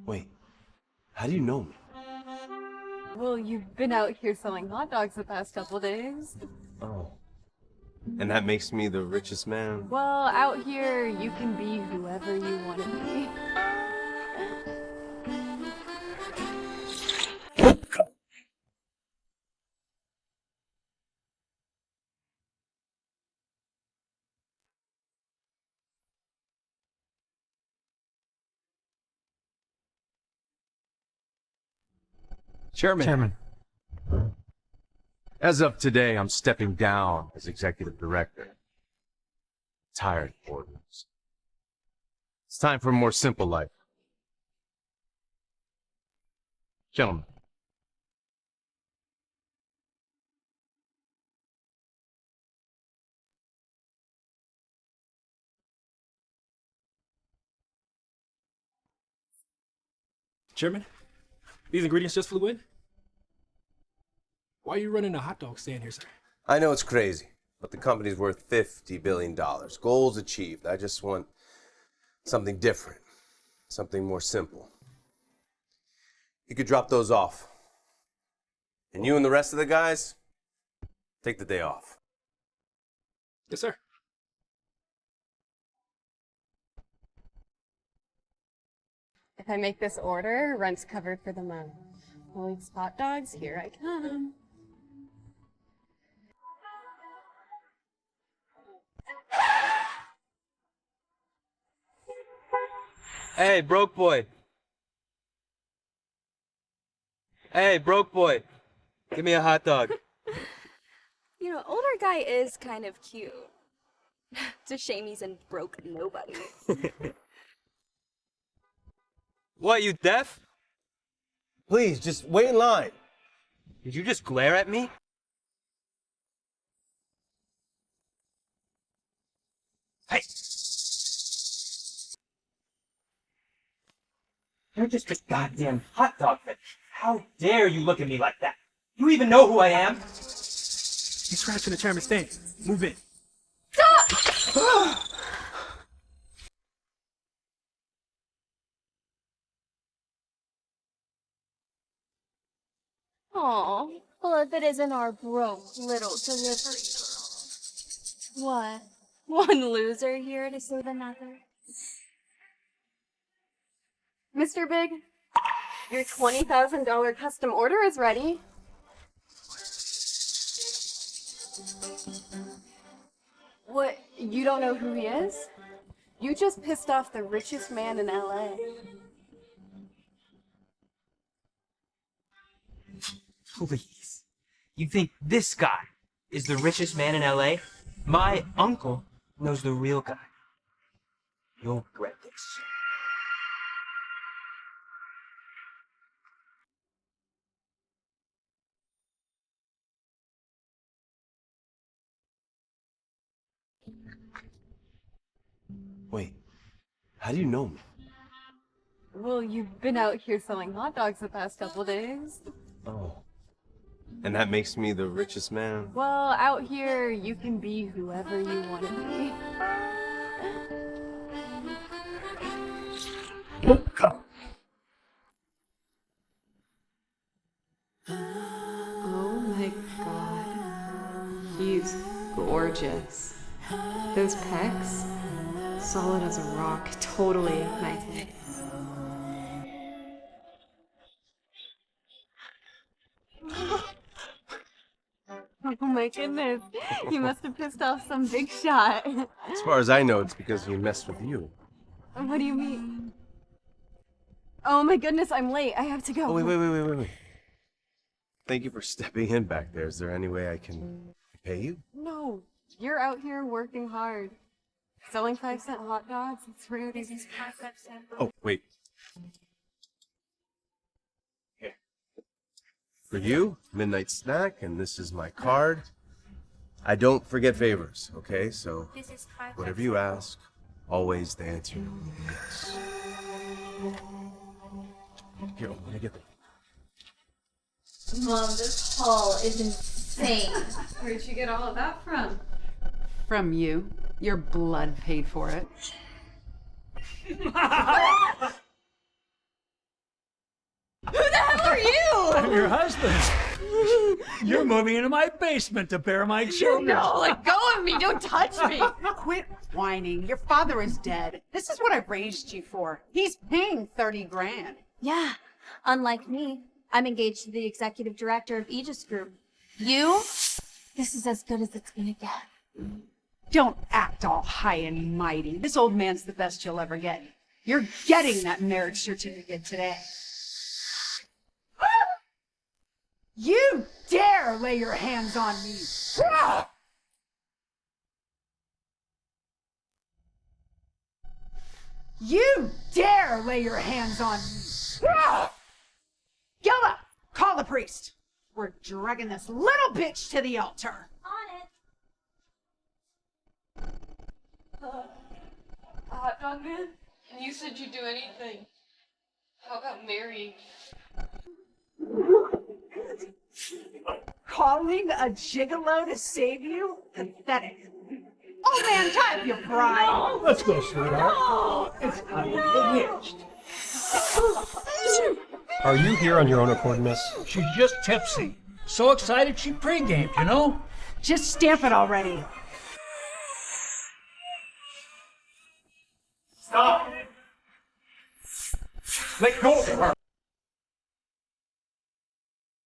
Wait, how do you know me? Well, you've been out here selling hot dogs the past couple days. Oh. And that makes me the richest man? Well, out here, you can be whoever you want to be. Chairman. As of today, I'm stepping down as executive director. Tired of orders. It's time for a more simple life. Gentlemen. Chairman, these ingredients just flew in? Why are you running a hot dog stand here, sir? I know it's crazy, but the company's worth $50 billion. Goals achieved. I just want something different, something more simple. You could drop those off. And you and the rest of the guys, take the day off. Yes, sir. If I make this order, rent's covered for the month. Holy's hot dogs, here I come. Hey, broke boy. Hey, broke boy. Give me a hot dog. You know, older guy is kind of cute. It's a shame he's in broke nobody. What, you deaf? Please, just wait in line. Did you just glare at me? Hey! You're just a goddamn hot dog fish. How dare you look at me like that? You even know who I am? You scratching the chairman's stand. Move in. Stop! Aw, well, if it isn't our broke little delivery girl. What? One loser here to save another? Mr. Big, your $20,000 custom order is ready. What, you don't know who he is? You just pissed off the richest man in LA. Please. You think this guy is the richest man in LA? My uncle knows the real guy. You'll regret this. Wait, how do you know me? Well, you've been out here selling hot dogs the past couple days. Oh. And that makes me the richest man? Well, out here, you can be whoever you want to be. Oh my god. He's gorgeous. Those pecs? Solid as a rock. Totally my thing. Oh my goodness. You must have pissed off some big shot. As far as I know, it's because he messed with you. What do you mean? Oh my goodness, I'm late. I have to go. Oh, wait. Thank you for stepping in back there. Is there any way I can pay you? No, you're out here working hard. Selling 5-cent hot dogs. It's rude. Oh, wait. Here. For you, midnight snack, and this is my card. I don't forget favors, okay? So, whatever you ask, always the answer is yes. Here, let me get them. Mom, this haul is insane. Where'd you get all of that from? From you. Your blood paid for it. I'm your husband. You're moving into my basement to bear my children. No, let go of me. Don't touch me. Quit whining. Your father is dead. This is what I raised you for. He's paying 30 grand. Yeah, unlike me, I'm engaged to the executive director of Aegis Group. You? This is as good as it's gonna get. Don't act all high and mighty. This old man's the best you'll ever get. You're getting that marriage certificate today. You dare lay your hands on me! You dare lay your hands on me! Gilda, call the priest. We're dragging this little bitch to the altar. Hot dog man? You said you'd do anything. How about marrying? Calling a gigolo to save you? Pathetic. Old man, tie up your bride. Let's go, sweetheart. It's time to get hitched. Are you here on your own accord, miss? She's just tipsy. So excited she pre-gamed, you know? Just stamp it already. Stop! Let go of her!